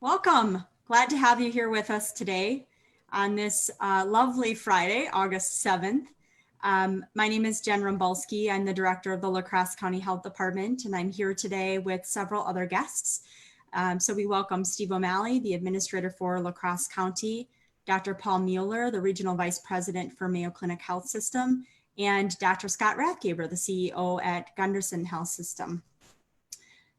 Welcome. Glad to have you here with us today on this lovely Friday, August 7th. My name is Jen Rumbalski. I'm the director of the La Crosse County Health Department, and I'm here today with several other guests. So we welcome Steve O'Malley, the administrator for La Crosse County, Dr. Paul Mueller, the regional vice president for Mayo Clinic Health System, and Dr. Scott Rathgaber, the CEO at Gunderson Health System.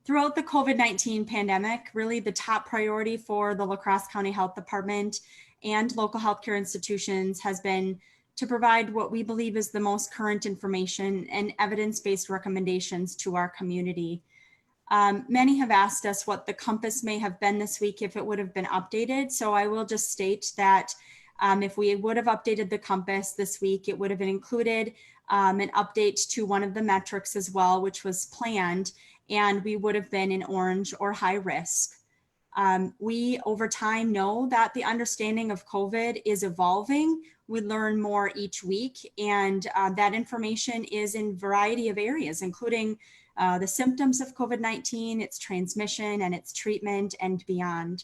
Throughout the COVID-19 pandemic, really the top priority for the La Crosse County Health Department and local healthcare institutions has been to provide what we believe is the most current information and evidence-based recommendations to our community. Many have asked us what the compass may have been this week if it would have been updated. So I will just state that if we would have updated the compass this week, it would have included an update to one of the metrics as well, which was planned, and we would have been in orange or high risk. We over time know that the understanding of COVID is evolving. We learn more each week, and that information is in a variety of areas, including the symptoms of COVID-19, its transmission and its treatment and beyond.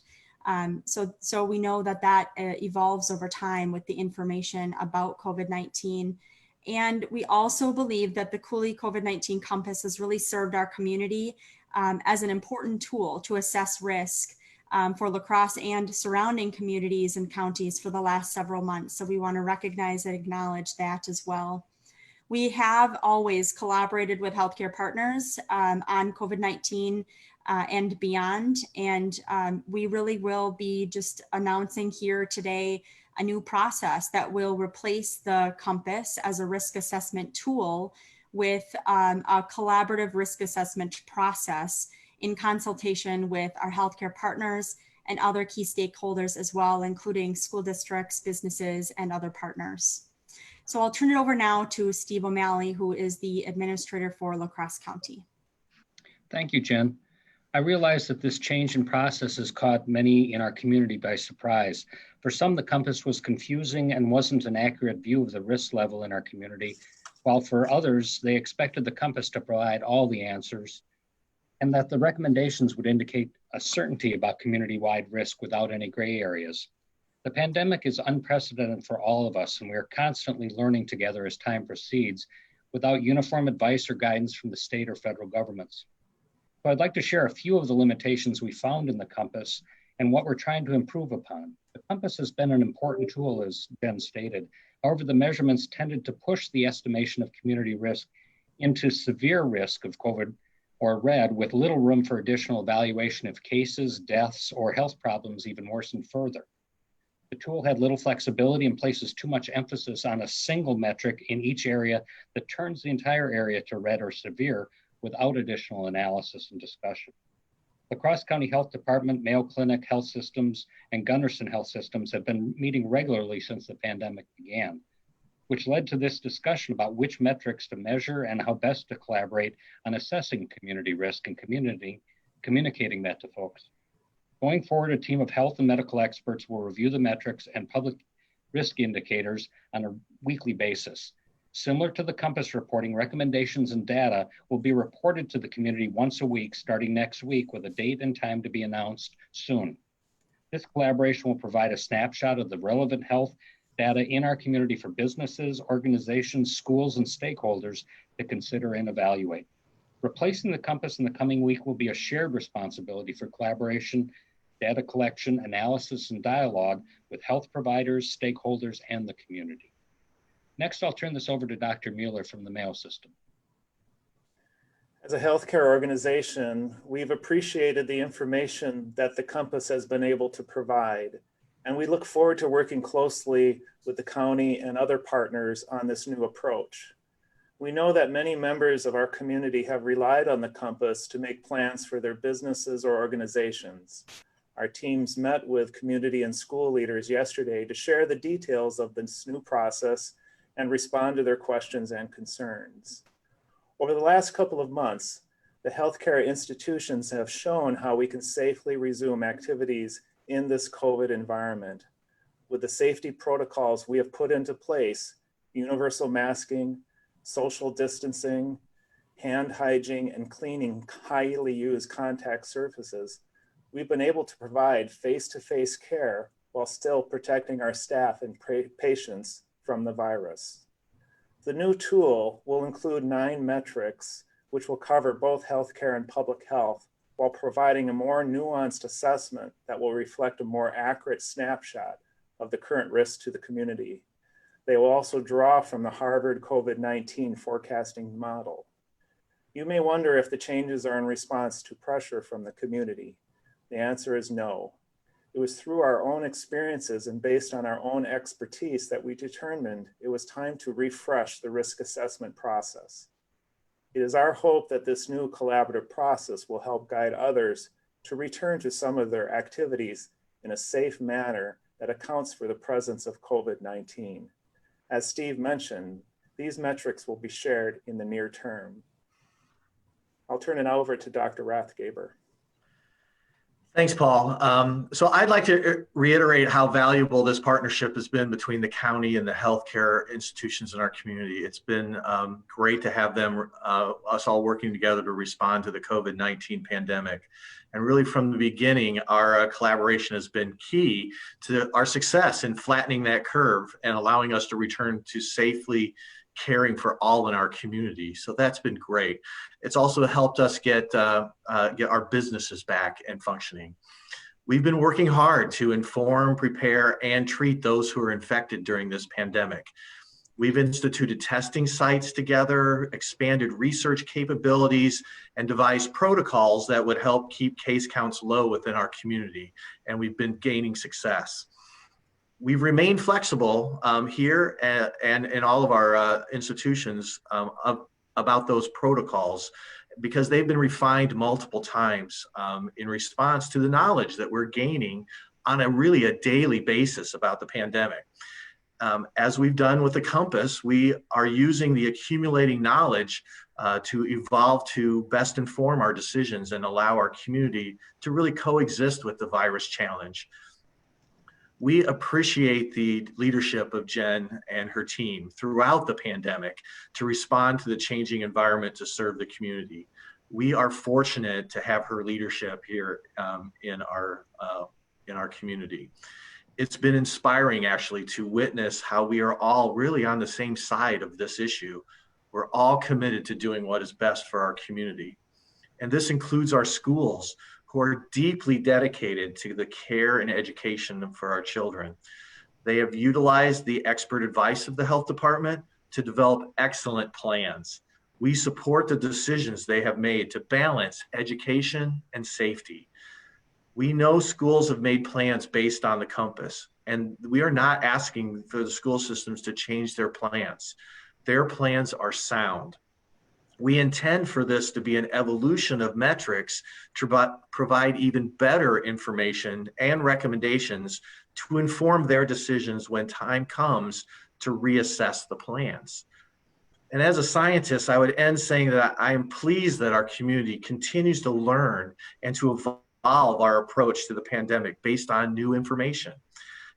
So we know that evolves over time with the information about COVID-19. And we also believe that the Cooley COVID-19 Compass has really served our community as an important tool to assess risk for La Crosse and surrounding communities and counties for the last several months. So we want to recognize and acknowledge that as well. We have always collaborated with healthcare partners on COVID-19 and beyond. And we really will be just announcing here today a new process that will replace the Compass as a risk assessment tool with a collaborative risk assessment process in consultation with our healthcare partners and other key stakeholders as well, including school districts, businesses, and other partners. So I'll turn it over now to Steve O'Malley, who is the administrator for La Crosse County. Thank you, Jen. I realize that this change in process has caught many in our community by surprise. For some, the compass was confusing and wasn't an accurate view of the risk level in our community, while for others, they expected the compass to provide all the answers and that the recommendations would indicate a certainty about community-wide risk without any gray areas. The pandemic is unprecedented for all of us, and we are constantly learning together as time proceeds without uniform advice or guidance from the state or federal governments. So I'd like to share a few of the limitations we found in the compass and what we're trying to improve upon. The compass has been an important tool, as Jen stated. However, the measurements tended to push the estimation of community risk into severe risk of COVID or red, with little room for additional evaluation if cases, deaths, or health problems even worsened further. The tool had little flexibility and places too much emphasis on a single metric in each area that turns the entire area to red or severe without additional analysis and discussion. The Crosse County Health Department, Mayo Clinic Health Systems, and Gunderson Health Systems have been meeting regularly since the pandemic began, which led to this discussion about which metrics to measure and how best to collaborate on assessing community risk and communicating that to folks. Going forward, a team of health and medical experts will review the metrics and public risk indicators on a weekly basis. Similar to the Compass reporting, recommendations and data will be reported to the community once a week, starting next week, with a date and time to be announced soon. This collaboration will provide a snapshot of the relevant health data in our community for businesses, organizations, schools, and stakeholders to consider and evaluate. Replacing the Compass in the coming week will be a shared responsibility for collaboration, data collection, analysis, and dialogue with health providers, stakeholders, and the community. Next, I'll turn this over to Dr. Mueller from the Mayo System. As a healthcare organization, we've appreciated the information that the Compass has been able to provide, and we look forward to working closely with the county and other partners on this new approach. We know that many members of our community have relied on the Compass to make plans for their businesses or organizations. Our teams met with community and school leaders yesterday to share the details of this new process and respond to their questions and concerns. Over the last couple of months, the healthcare institutions have shown how we can safely resume activities in this COVID environment. With the safety protocols we have put into place, universal masking, social distancing, hand hygiene, and cleaning highly used contact surfaces, we've been able to provide face-to-face care while still protecting our staff and patients from the virus. The new tool will include 9 metrics, which will cover both healthcare and public health, while providing a more nuanced assessment that will reflect a more accurate snapshot of the current risks to the community. They will also draw from the Harvard COVID-19 forecasting model. You may wonder if the changes are in response to pressure from the community. The answer is no. It was through our own experiences and based on our own expertise that we determined it was time to refresh the risk assessment process. It is our hope that this new collaborative process will help guide others to return to some of their activities in a safe manner that accounts for the presence of COVID-19. As Steve mentioned, these metrics will be shared in the near term. I'll turn it over to Dr. Rathgaber. Thanks, Paul. So I'd like to reiterate how valuable this partnership has been between the county and the healthcare institutions in our community. It's been great to have them, us all working together to respond to the COVID-19 pandemic. And really from the beginning, our collaboration has been key to our success in flattening that curve and allowing us to return to safely caring for all in our community. So that's been great. It's also helped us get our businesses back and functioning. We've been working hard to inform, prepare, and treat those who are infected during this pandemic. We've instituted testing sites together, expanded research capabilities, and devised protocols that would help keep case counts low within our community. And we've been gaining success. We've remained flexible here and in all of our institutions about those protocols because they've been refined multiple times in response to the knowledge that we're gaining on a daily basis about the pandemic. As we've done with the Compass, we are using the accumulating knowledge to evolve to best inform our decisions and allow our community to really coexist with the virus challenge. We appreciate the leadership of Jen and her team throughout the pandemic to respond to the changing environment to serve the community. We are fortunate to have her leadership here in our community. It's been inspiring actually to witness how we are all really on the same side of this issue. We're all committed to doing what is best for our community. And this includes our schools, who are deeply dedicated to the care and education for our children. They have utilized the expert advice of the health department to develop excellent plans. We support the decisions they have made to balance education and safety. We know schools have made plans based on the Compass, and we are not asking for the school systems to change their plans. Their plans are sound. We intend for this to be an evolution of metrics to provide even better information and recommendations to inform their decisions when time comes to reassess the plans. And as a scientist, I would end saying that I am pleased that our community continues to learn and to evolve our approach to the pandemic based on new information.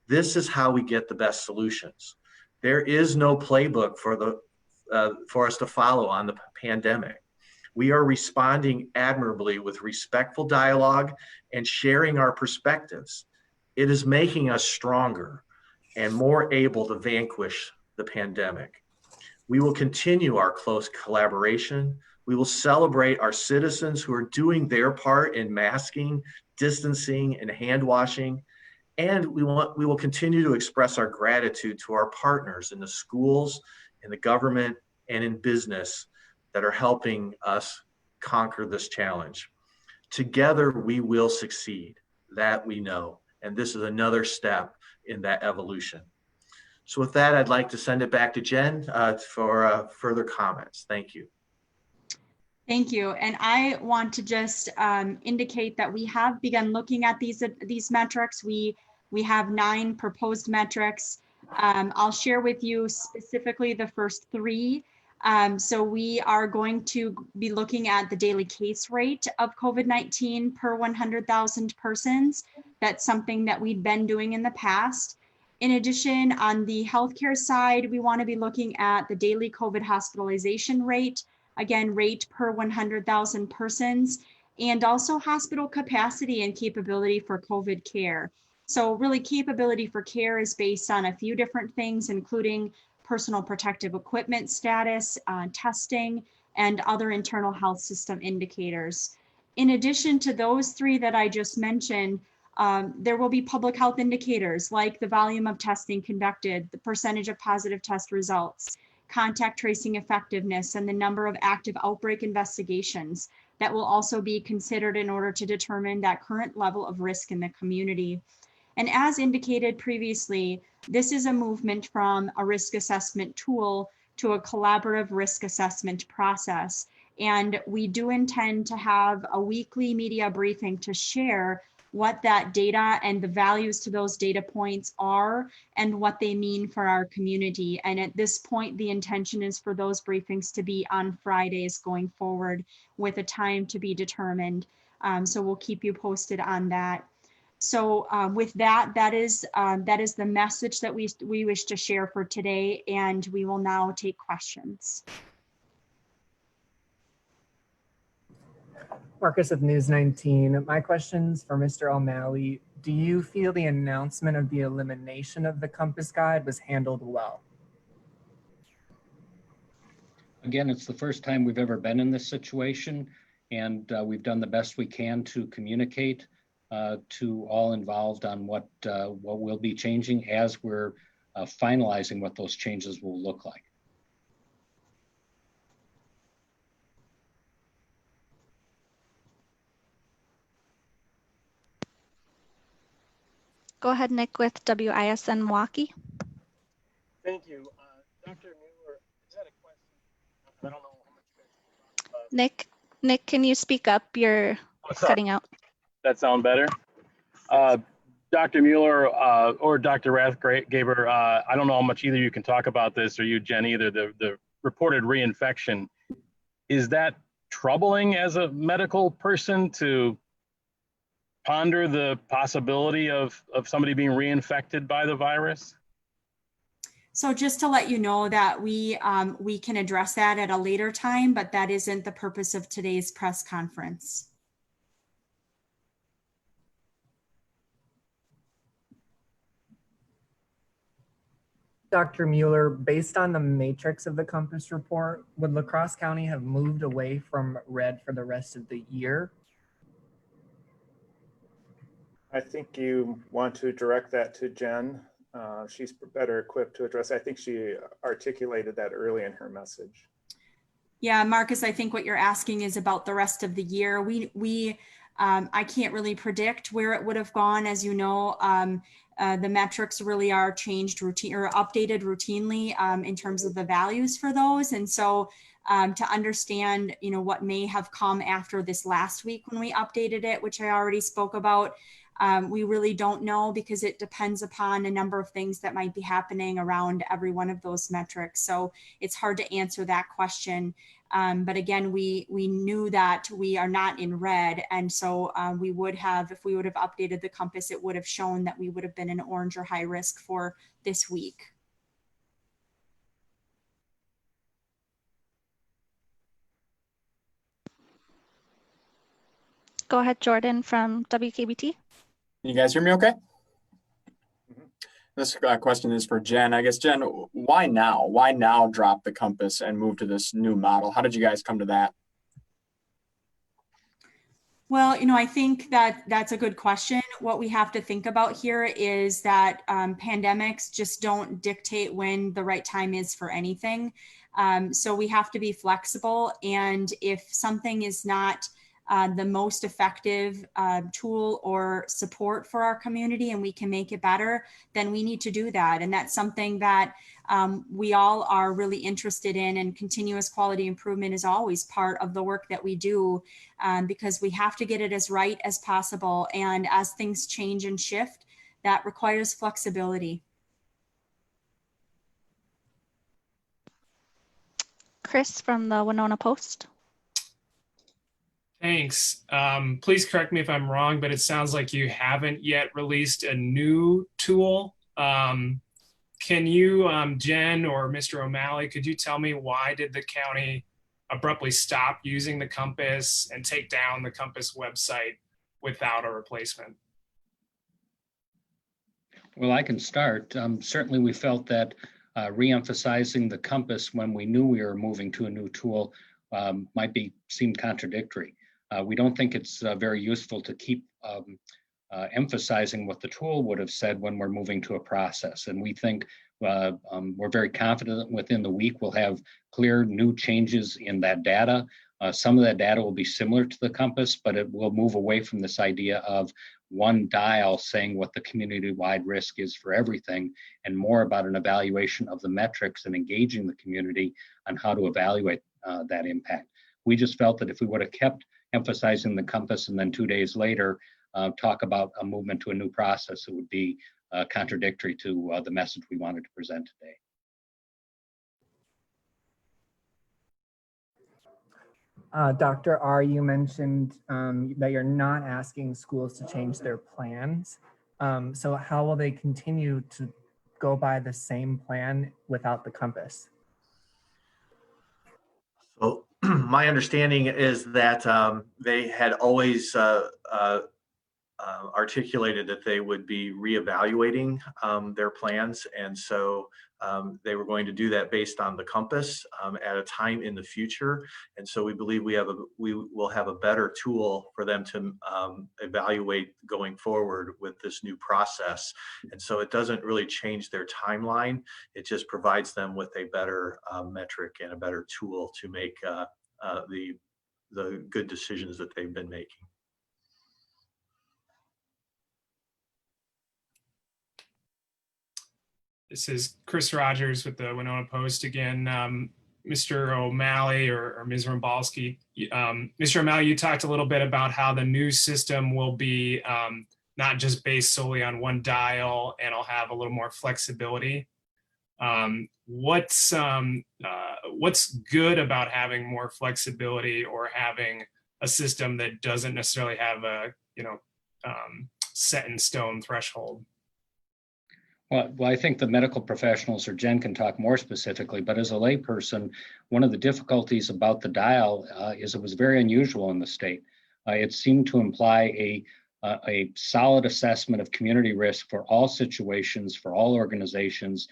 This is how we get the best solutions. There is no playbook for us to follow on the pandemic. We are responding admirably with respectful dialogue and sharing our perspectives. It is making us stronger and more able to vanquish the pandemic. We will continue our close collaboration. We will celebrate our citizens who are doing their part in masking, distancing, and hand washing. And we will continue to express our gratitude to our partners in the schools, in the government, and in business that are helping us conquer this challenge. Together, we will succeed. That we know. And this is another step in that evolution. So with that, I'd like to send it back to Jen for further comments. Thank you. Thank you. And I want to just indicate that we have begun looking at these metrics. We have 9 proposed metrics. I'll share with you specifically the first 3. So we are going to be looking at the daily case rate of COVID-19 per 100,000 persons. That's something that we've been doing in the past. In addition, on the healthcare side, we want to be looking at the daily COVID hospitalization rate, again, rate per 100,000 persons. and also hospital capacity and capability for COVID care. So really capability for care is based on a few different things, including personal protective equipment status, testing, and other internal health system indicators. In addition to those three that I just mentioned, there will be public health indicators like the volume of testing conducted, the percentage of positive test results, contact tracing effectiveness, and the number of active outbreak investigations that will also be considered in order to determine that current level of risk in the community. And as indicated previously, this is a movement from a risk assessment tool to a collaborative risk assessment process. And we do intend to have a weekly media briefing to share what that data and the values to those data points are and what they mean for our community. And at this point, the intention is for those briefings to be on Fridays going forward with a time to be determined. So we'll keep you posted on that. So with that, that is the message that we wish to share for today, and we will now take questions. Marcus of News 19. My question's for Mr. O'Malley. Do you feel the announcement of the elimination of the Compass Guide was handled well? Again, it's the first time we've ever been in this situation, and we've done the best we can to communicate to all involved on what will be changing as we're finalizing what those changes will look like. Go ahead, Nick, with WISN Milwaukee. Thank you. Dr. Mueller, is that a question? I don't know how much you guys Nick, can you speak up? You're cutting out. That sound better? Dr. Mueller or Dr. Rathgaber, I don't know how much either you can talk about this, or you, Jen, either. The reported reinfection, is that troubling as a medical person to ponder the possibility of somebody being reinfected by the virus? So just to let you know that we can address that at a later time, but that isn't the purpose of today's press conference. Dr. Mueller, based on the matrix of the Compass report, would La Crosse County have moved away from red for the rest of the year? I think you want to direct that to Jen. She's better equipped to address. I think she articulated that early in her message. Yeah, Marcus, I think what you're asking is about the rest of the year. I can't really predict where it would have gone. As you know, the metrics really are changed updated routinely in terms of the values for those. And so to understand, what may have come after this last week when we updated it, which I already spoke about, we really don't know, because it depends upon a number of things that might be happening around every one of those metrics. So it's hard to answer that question. But again, we knew that we are not in red. And so we would have, if we would have updated the Compass, it would have shown that we would have been in orange or high risk for this week. Go ahead, Jordan from WKBT. Can you guys hear me okay? This question is for Jen. I guess, Jen, why now? Why now drop the Compass and move to this new model? How did you guys come to that? Well, I think that that's a good question. What we have to think about here is that pandemics just don't dictate when the right time is for anything. So we have to be flexible. And if something is not the most effective tool or support for our community and we can make it better, then we need to do that. And that's something that we all are really interested in, and continuous quality improvement is always part of the work that we do, because we have to get it as right as possible. And as things change and shift, that requires flexibility. Chris from the Winona Post. Thanks. Please correct me if I'm wrong, but it sounds like you haven't yet released a new tool. Can you, Jen or Mr. O'Malley, could you tell me why did the county abruptly stop using the Compass and take down the Compass website without a replacement? Well, I can start. Certainly, we felt that re-emphasizing the Compass when we knew we were moving to a new tool might seem contradictory. We don't think it's very useful to keep emphasizing what the tool would have said when we're moving to a process. And we think we're very confident that within the week we'll have clear new changes in that data. Some of that data will be similar to the Compass, but it will move away from this idea of one dial saying what the community-wide risk is for everything, and more about an evaluation of the metrics and engaging the community on how to evaluate that impact. We just felt that if we would have kept emphasizing the Compass and then 2 days later talk about a movement to a new process, it would be contradictory to the message we wanted to present today. Dr. R, you mentioned that you're not asking schools to change their plans. So how will they continue to go by the same plan without the Compass? So my understanding is that they had always articulated that they would be reevaluating their plans. And so they were going to do that based on the Compass at a time in the future. And so we believe we will have a better tool for them to evaluate going forward with this new process. And so it doesn't really change their timeline. It just provides them with a better metric and a better tool to make the good decisions that they've been making. This is Chris Rogers with the Winona Post again. Mr. O'Malley or Ms. Rumbalski, Mr. O'Malley, you talked a little bit about how the new system will be not just based solely on one dial, and it'll have a little more flexibility. What's good about having more flexibility or having a system that doesn't necessarily have a set in stone threshold? Well, I think the medical professionals or Jen can talk more specifically, but as a layperson, one of the difficulties about the dial is it was very unusual in the state. It seemed to imply a solid assessment of community risk for all situations, for all organizations,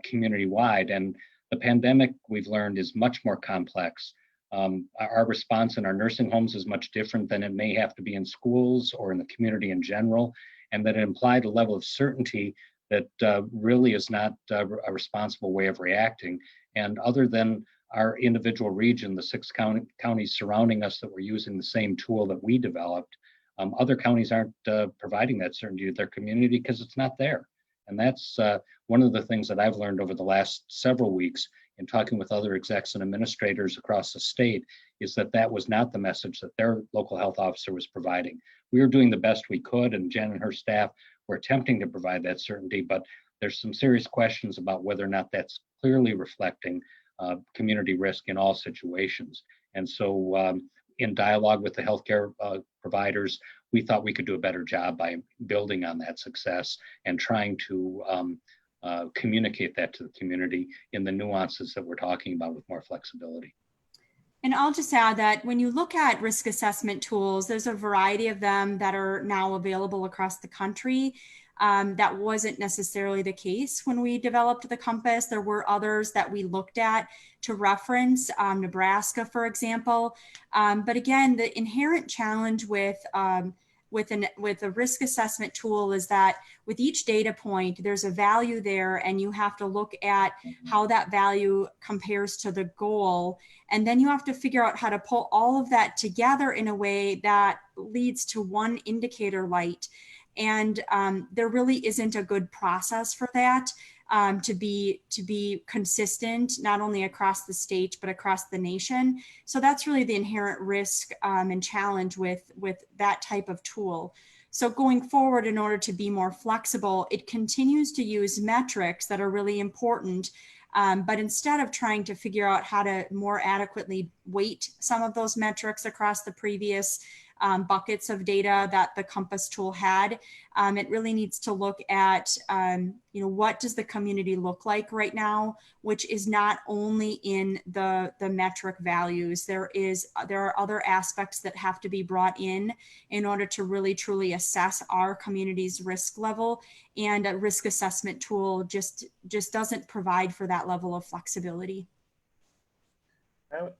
community-wide. And the pandemic, we've learned, is much more complex. Our response in our nursing homes is much different than it may have to be in schools or in the community in general, and that it implied a level of certainty that really is not a responsible way of reacting. And other than our individual region, the 6 counties surrounding us that were using the same tool that we developed, other counties aren't providing that certainty to their community because it's not there. And that's one of the things that I've learned over the last several weeks in talking with other execs and administrators across the state, is that that was not the message that their local health officer was providing. We were doing the best we could, and Jen and her staff were attempting to provide that certainty, but there's some serious questions about whether or not that's clearly reflecting community risk in all situations. And so in dialogue with the healthcare providers, we thought we could do a better job by building on that success and trying to communicate that to the community in the nuances that we're talking about with more flexibility. And I'll just add that when you look at risk assessment tools, there's a variety of them that are now available across the country. That wasn't necessarily the case when we developed the Compass. There were others that we looked at to reference, Nebraska, for example. But again, the inherent challenge with a risk assessment tool is that with each data point, there's a value there, and you have to look at how that value compares to the goal. And then you have to figure out how to pull all of that together in a way that leads to one indicator light. And there really isn't a good process for that to be consistent, not only across the state, but across the nation. So that's really the inherent risk and challenge with that type of tool. So going forward, in order to be more flexible, it continues to use metrics that are really important. But instead of trying to figure out how to more adequately weight some of those metrics across the previous buckets of data that the Compass tool had. It really needs to look at, what does the community look like right now, which is not only in the metric values. There are other aspects that have to be brought in order to really truly assess our community's risk level, and a risk assessment tool just doesn't provide for that level of flexibility.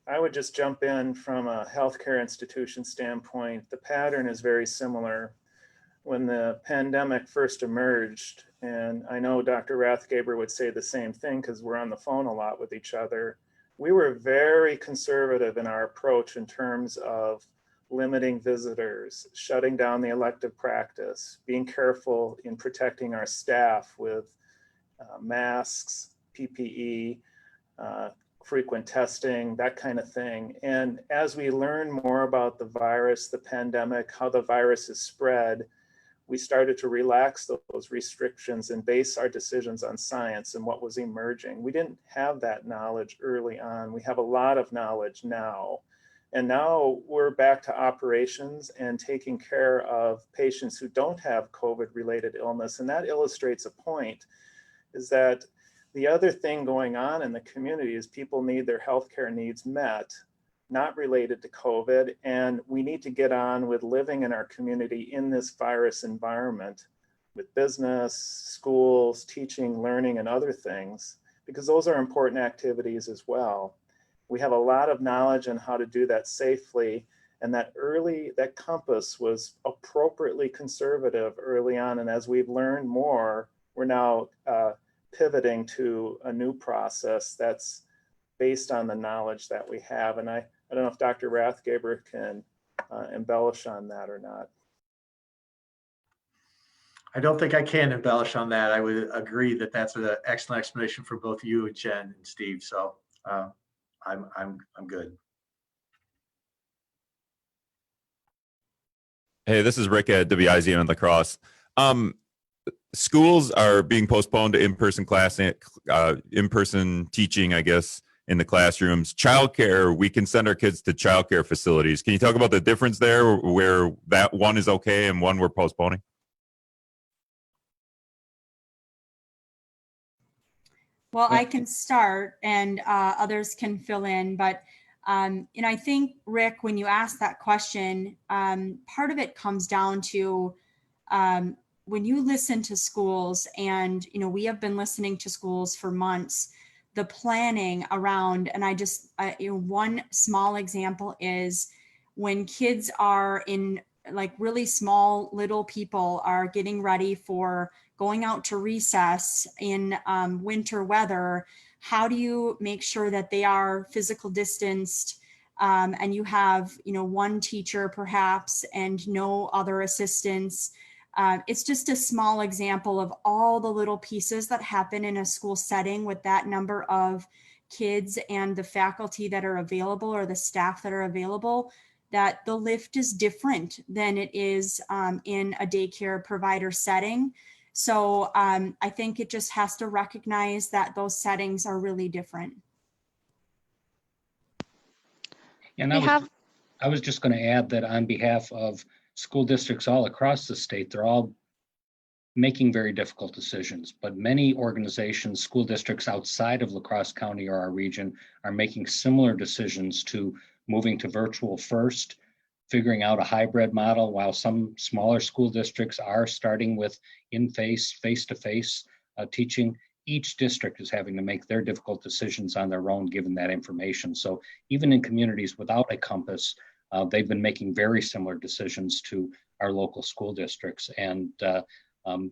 I would just jump in from a healthcare institution standpoint. The pattern is very similar. When the pandemic first emerged, and I know Dr. Rathgaber would say the same thing because we're on the phone a lot with each other, we were very conservative in our approach in terms of limiting visitors, shutting down the elective practice, being careful in protecting our staff with masks, PPE, frequent testing, that kind of thing. And as we learn more about the virus, the pandemic, how the virus is spread, we started to relax those restrictions and base our decisions on science and what was emerging. We didn't have that knowledge early on. We have a lot of knowledge now. And now we're back to operations and taking care of patients who don't have COVID-related illness. And that illustrates a point, is that the other thing going on in the community is people need their healthcare needs met, not related to COVID. And we need to get on with living in our community in this virus environment with business, schools, teaching, learning, and other things, because those are important activities as well. We have a lot of knowledge on how to do that safely. And that Compass was appropriately conservative early on. And as we've learned more, we're now pivoting to a new process that's based on the knowledge that we have. And I don't know if Dr. Rathgaber can embellish on that or not. I don't think I can embellish on that. I would agree that that's an excellent explanation for both you and Jen and Steve. So I'm good. Hey, this is Rick at WIZM and La Crosse. Schools are being postponed to in-person class, in-person teaching, I guess, in the classrooms. Childcare, we can send our kids to childcare facilities. Can you talk about the difference there, where that one is okay and one we're postponing? Well, I can start and others can fill in, but I think, Rick, when you ask that question, part of it comes down to when you listen to schools, and we have been listening to schools for months, the planning around, and I just one small example is when kids are in, like, really small little people are getting ready for going out to recess in winter weather. How do you make sure that they are physical distanced, and you have one teacher perhaps and no other assistants? It's just a small example of all the little pieces that happen in a school setting with that number of kids and the faculty that are available or the staff that are available, that the lift is different than it is in a daycare provider setting. So I think it just has to recognize that those settings are really different. And I was just going to add that on behalf of school districts all across the state, they're all making very difficult decisions, but many organizations, school districts outside of La Crosse County or our region are making similar decisions to moving to virtual first, figuring out a hybrid model, while some smaller school districts are starting with face-to-face teaching. Each district is having to make their difficult decisions on their own, given that information. So even in communities without a Compass, they've been making very similar decisions to our local school districts. And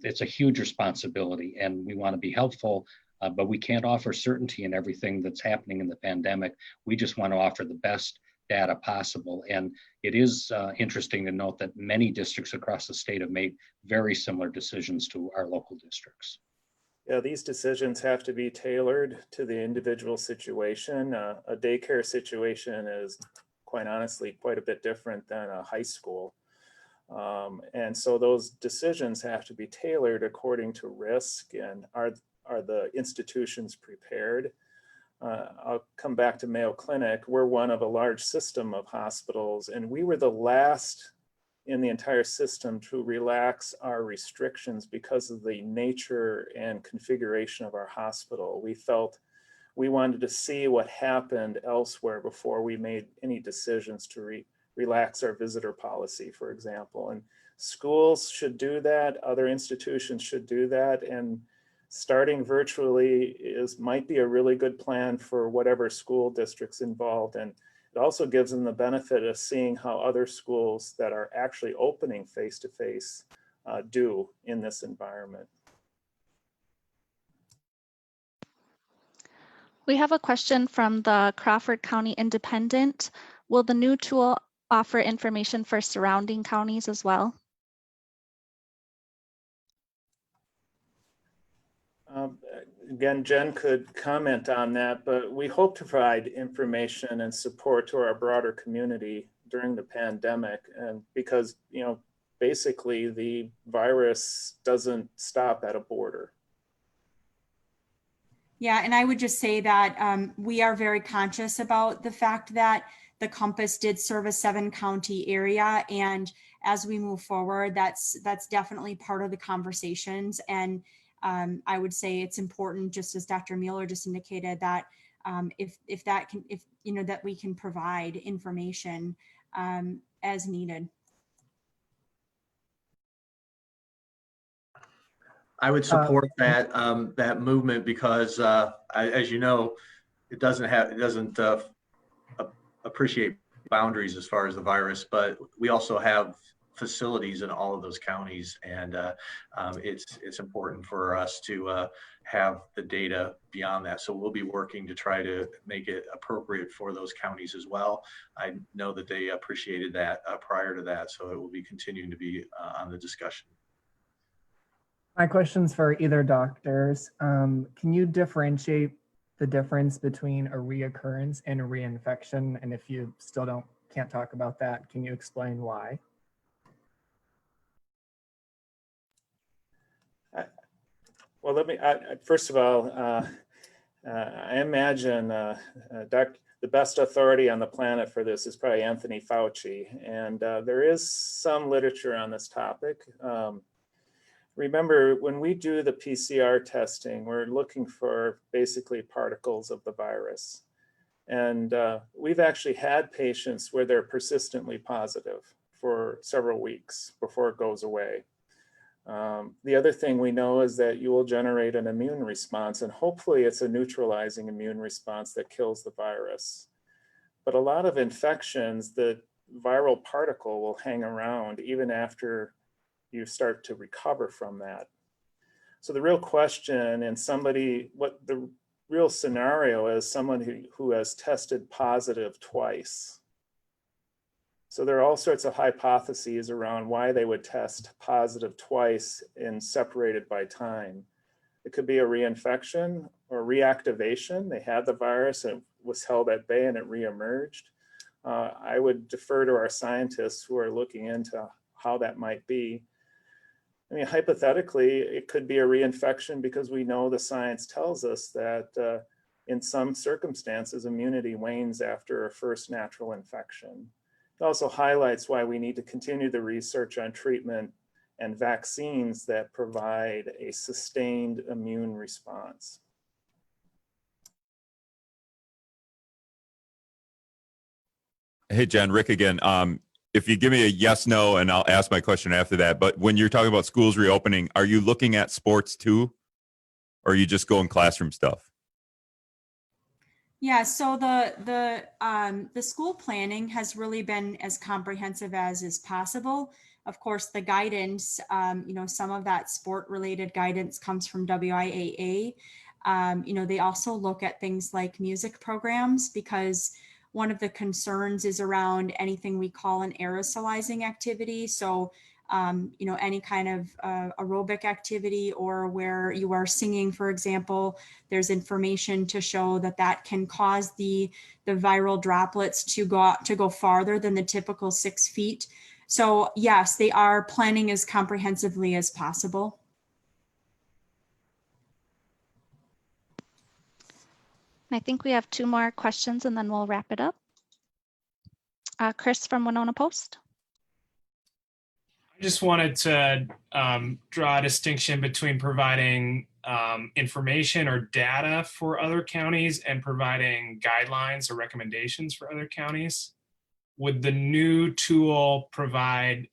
it's a huge responsibility, and we want to be helpful, but we can't offer certainty in everything that's happening in the pandemic. We just want to offer the best data possible. And it is interesting to note that many districts across the state have made very similar decisions to our local districts. Yeah, these decisions have to be tailored to the individual situation. A daycare situation is, quite honestly, quite a bit different than a high school. And so those decisions have to be tailored according to risk, and are the institutions prepared? I'll come back to Mayo Clinic. We're one of a large system of hospitals, and we were the last in the entire system to relax our restrictions because of the nature and configuration of our hospital. We felt we wanted to see what happened elsewhere before we made any decisions to relax our visitor policy, for example. And schools should do that, other institutions should do that, and starting virtually might be a really good plan for whatever school district's involved. And it also gives them the benefit of seeing how other schools that are actually opening face-to-face do in this environment. We have a question from the Crawford County Independent. Will the new tool offer information for surrounding counties as well? Again, Jen could comment on that, but we hope to provide information and support to our broader community during the pandemic. And because, you know, basically the virus doesn't stop at a border. Yeah, and I would just say that we are very conscious about the fact that the Compass did serve a 7-county area. And as we move forward, that's definitely part of the conversations. And I would say it's important, just as Dr. Mueller just indicated, that if you know, that we can provide information as needed. I would support that that movement because, as you know, it doesn't appreciate boundaries as far as the virus, but we also have facilities in all of those counties, and it's important for us to have the data beyond that. So we'll be working to try to make it appropriate for those counties as well. I know that they appreciated that prior to that, so it will be continuing to be on the discussion. My question's for either doctors. Can you differentiate the difference between a reoccurrence and a reinfection? And if you still can't talk about that, can you explain why? Well, first of all, I imagine the best authority on the planet for this is probably Anthony Fauci. And there is some literature on this topic. Remember, when we do the PCR testing, we're looking for basically particles of the virus. And we've actually had patients where they're persistently positive for several weeks before it goes away. The other thing we know is that you will generate an immune response, and hopefully it's a neutralizing immune response that kills the virus. But a lot of infections, the viral particle will hang around even after you start to recover from that. So the real question in what the real scenario is someone who has tested positive twice. So there are all sorts of hypotheses around why they would test positive twice and separated by time. It could be a reinfection or reactivation. They had the virus and it was held at bay and it reemerged. I would defer to our scientists who are looking into how that might be. I mean, hypothetically, it could be a reinfection because we know the science tells us that in some circumstances, immunity wanes after a first natural infection. It also highlights why we need to continue the research on treatment and vaccines that provide a sustained immune response. Hey, Jen, Rick again. If you give me a yes, no, and I'll ask my question after that. But when you're talking about schools reopening, are you looking at sports too? Or are you just going classroom stuff? Yeah, so the school planning has really been as comprehensive as is possible. Of course, the guidance, you know, some of that sport-related guidance comes from WIAA. You know, they also look at things like music programs because one of the concerns is around anything we call an aerosolizing activity. So, you know, any kind of aerobic activity or where you are singing, for example, there's information to show that that can cause the viral droplets to go farther than the typical 6 feet. So yes, they are planning as comprehensively as possible. I think we have 2 more questions and then we'll wrap it up. Chris from Winona Post. I just wanted to draw a distinction between providing information or data for other counties and providing guidelines or recommendations for other counties. Would the new tool provide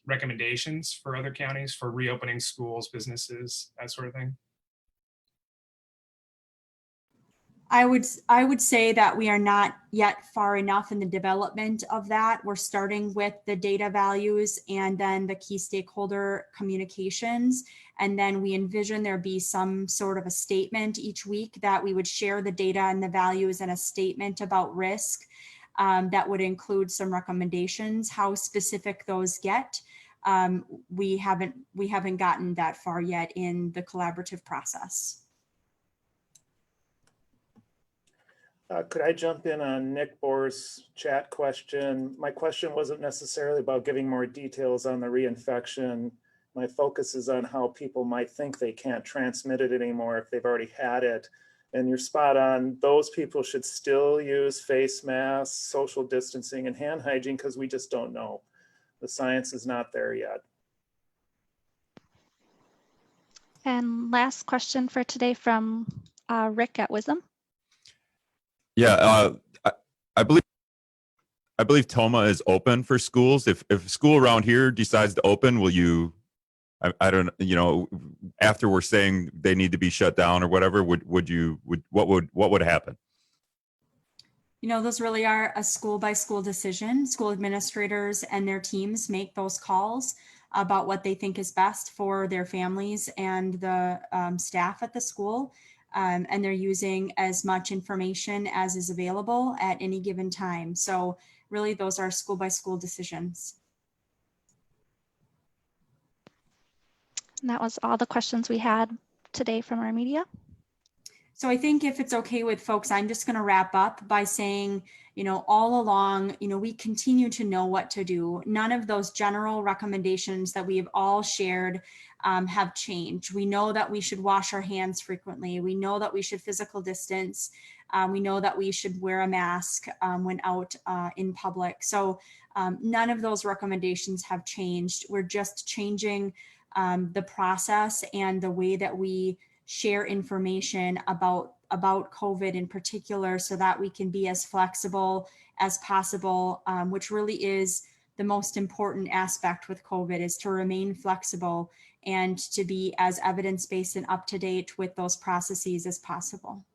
recommendations for other counties for reopening schools, businesses, that sort of thing? I would say that we are not yet far enough in the development of that. We're starting with the data values and then the key stakeholder communications. And then we envision there be some sort of a statement each week that we would share the data and the values and a statement about risk that would include some recommendations. How specific those get, we haven't gotten that far yet in the collaborative process. Could I jump in on Nick Bohr's chat question? My question wasn't necessarily about giving more details on the reinfection. My focus is on how people might think they can't transmit it anymore if they've already had it. And you're spot on. Those people should still use face masks, social distancing, and hand hygiene because we just don't know. The science is not there yet. And last question for today from Rick at Wisdom. Yeah, I believe Toma is open for schools. If school around here decides to open, will you? I don't, after we're saying they need to be shut down or whatever, what would happen? Those really are a school by school decision. School administrators and their teams make those calls about what they think is best for their families and the staff at the school. And they're using as much information as is available at any given time. So really those are school by school decisions. And that was all the questions we had today from our media. So I think if it's okay with folks, I'm just going to wrap up by saying, all along, we continue to know what to do. None of those general recommendations that we have all shared have changed. We know that we should wash our hands frequently. We know that we should physical distance. We know that we should wear a mask when out in public. So none of those recommendations have changed. We're just changing the process and the way that we share information about COVID in particular, so that we can be as flexible as possible, which really is the most important aspect with COVID, is to remain flexible and to be as evidence-based and up to date with those processes as possible.